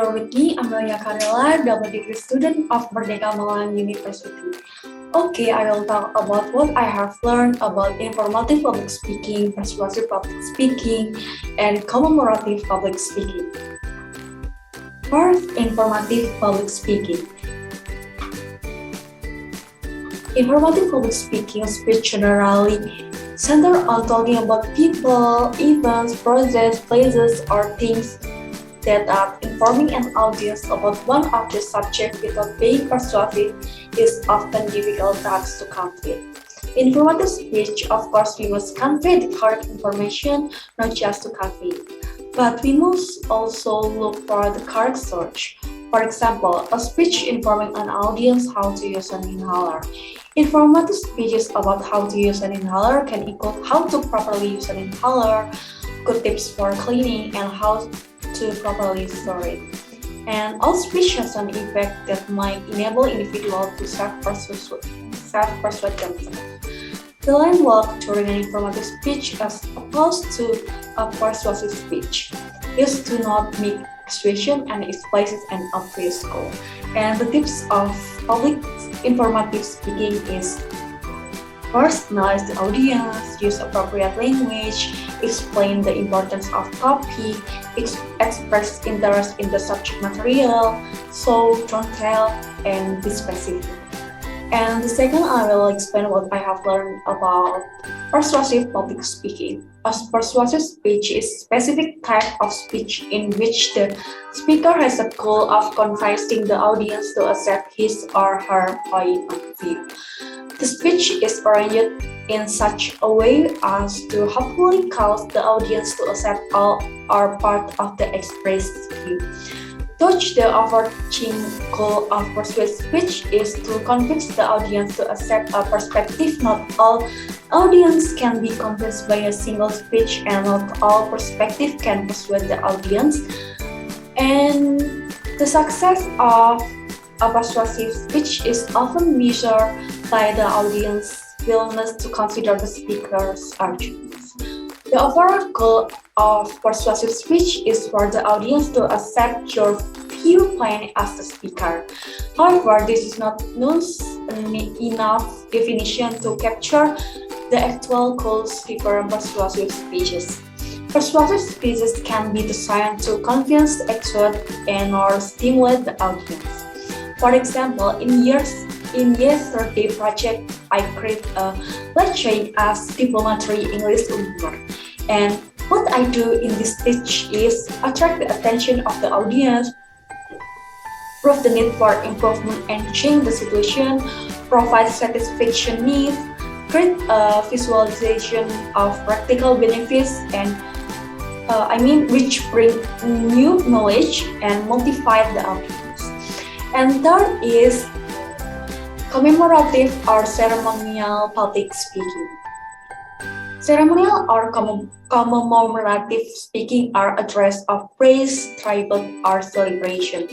Here with me, Amelia Karela, double degree student of Merdeka Malang University. Okay, I will talk about what I have learned about informative public speaking, persuasive public speaking, and commemorative public speaking. First, informative public speaking. Informative public speaking speech generally center on talking about people, events, processes, places, or things that are informing an audience about one of the subject without being persuasive is often difficult task to convey. In informative speech, of course, we must convey the correct information, not just to convey it. But we must also look for the correct source. For example, a speech informing an audience how to use an inhaler. Informative speeches about how to use an inhaler can include how to properly use an inhaler, good tips for cleaning, and how to properly store it. And all speech has an effect that might enable individuals to self-persuade themselves. The line walk during an informative speech as opposed to a persuasive speech is to not make persuasion and it places an obvious goal. And the tips of public informative speaking is: first, analyze the audience, use appropriate language, explain the importance of topic, express interest in the subject material, so don't tell, and be specific. And the second, I will explain what I have learned about persuasive public speaking. A persuasive speech is a specific type of speech in which the speaker has a goal of convincing the audience to accept his or her point of view. The speech is arranged in such a way as to hopefully cause the audience to accept all or part of the expressed view. Thus, the overarching goal of persuasive speech is to convince the audience to accept a perspective. Not all audience can be convinced by a single speech, and not all perspective can persuade the audience. And the success of a persuasive speech is often measured by the audience's willingness to consider the speaker's arguments. The overall goal of persuasive speech is for the audience to accept your viewpoint as the speaker. However, this is not enough definition to capture the actual goals different persuasive speeches. Persuasive speeches can be designed to convince, exhort, and/or stimulate the audience. For example, in yesterday project, I create a lecturing as diplomatry English learner. And what I do in this speech is attract the attention of the audience, prove the need for improvement and change the situation, provide satisfaction needs, create a visualization of practical benefits, and which bring new knowledge and motivate the audience. And third is commemorative or ceremonial public speaking. Ceremonial or commemorative speaking are addressed of praise, tribute, or celebration.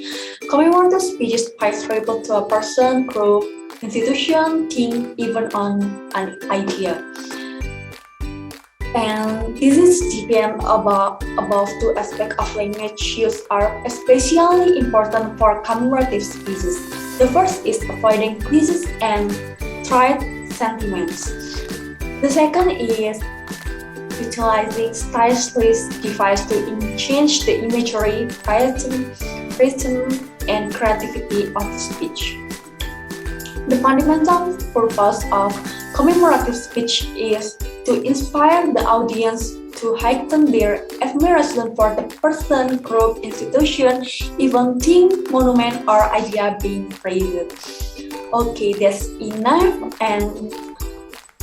Commemorative speeches pay tribute to a person, group, institution, thing, even on an idea. And this is depend above two aspects of language use are especially important for commemorative speeches. The first is avoiding cliches and trite sentiments. The second is utilizing stylistic device to change the imagery, rhythm, and creativity of the speech. The fundamental purpose of commemorative speech is to inspire the audience to heighten their admiration for the person, group, institution, even thing, monument, or idea being praised. Okay, that's enough. And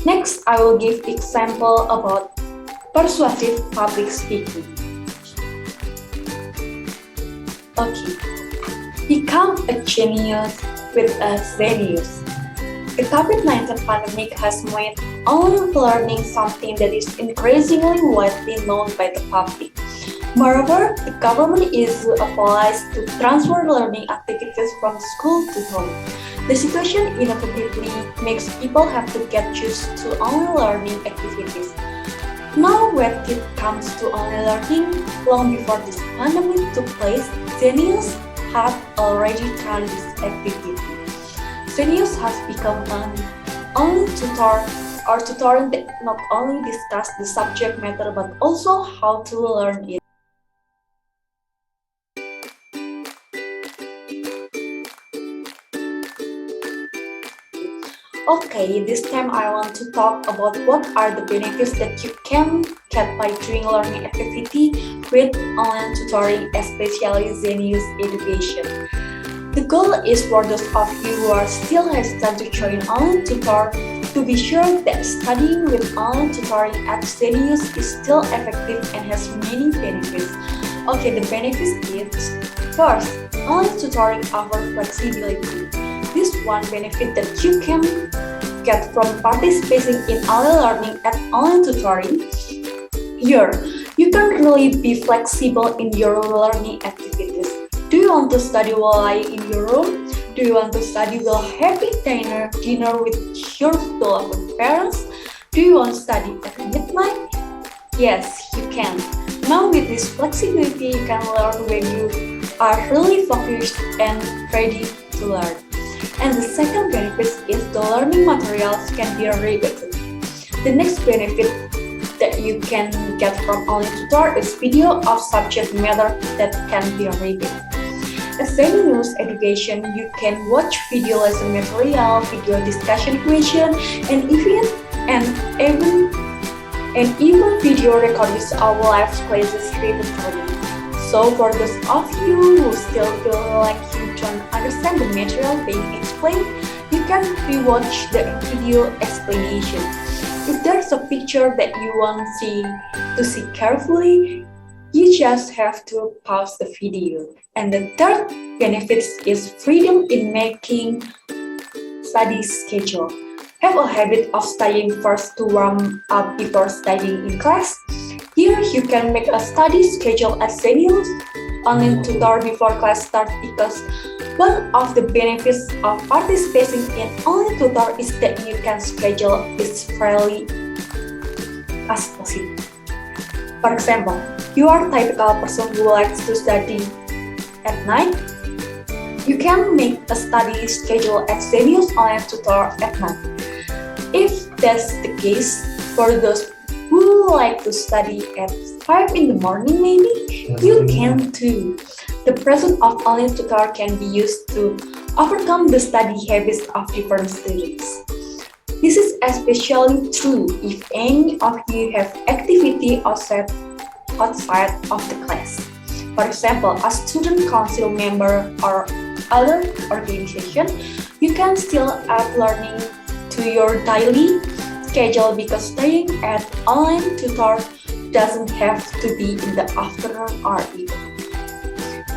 next, I will give example about persuasive public speaking. Okay, become a genius with a Zenius. The COVID-19 pandemic has made online learning something that is increasingly widely known by the public. Moreover, the government is obliged to transfer learning activities from school to home. The situation inevitably makes people have to get used to online learning activities. Now, when it comes to online learning, long before this pandemic took place, Zenius has already done this activity. Zenius has become an online tutor or tutorial that not only discuss the subject matter but also how to learn it. Okay, this time I want to talk about what are the benefits that you can get by doing learning activity with online tutoring, especially Zenius education. The goal is for those of you who are still hesitant to join online tutor to be sure that studying with online tutoring at Zenius is still effective and has many benefits. Okay, the benefits is first, online tutoring offers flexibility. This one benefit that you can get from participating in online learning at online tutoring. Here, you can really be flexible in your learning activities. Do you want to study while lying in your room? Do you want to study while having dinner with your beloved parents? Do you want to study at midnight? Yes, you can. Now with this flexibility, you can learn when you are really focused and ready to learn. And the second benefit is the learning materials can be repeated. The next benefit that you can get from online tutor is video of subject matter that can be repeated. As Zenius education, you can watch video lesson material, video discussion question, and even video recordings of live classes repeatedly. So for those of you who still feel like you don't understand the material being explained, you can rewatch the video explanation. If there's a picture that you want to see carefully, you just have to pause the video. And the third benefit is freedom in making study schedule. Have a habit of studying first to warm up before studying in class. Here you can make a study schedule at Zenius online tutor before class starts because one of the benefits of participating in online tutor is that you can schedule it fairly as possible. For example, you are a typical person who likes to study at night. You can make a study schedule at Zenius online tutor at night. If that's the case, for those who like to study at 5 in the morning maybe, you can too. The presence of online tutor can be used to overcome the study habits of different students. This is especially true if any of you have activity outside of the class. For example, a student council member or other organization, you can still add learning to your daily schedule because studying at online tutor doesn't have to be in the afternoon or evening.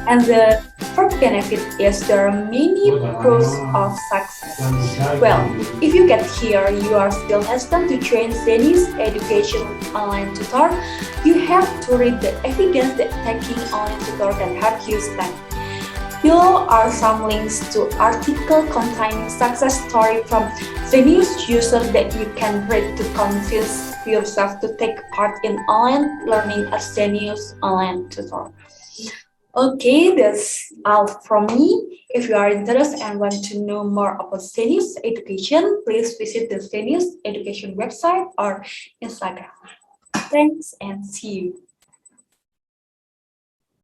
And the third benefit is there are many pros of success. Well, if you get here, you are still hesitant to join Zenius education online tutor, you have to read the evidence that taking online tutor can help you study. Below are some links to articles containing success stories from Zenius users that you can read to convince yourself to take part in online learning at Zenius online tutor. Okay, that's all from me. If you are interested and want to know more about Zenius education, please visit the Zenius education website or Instagram. Thanks and see you.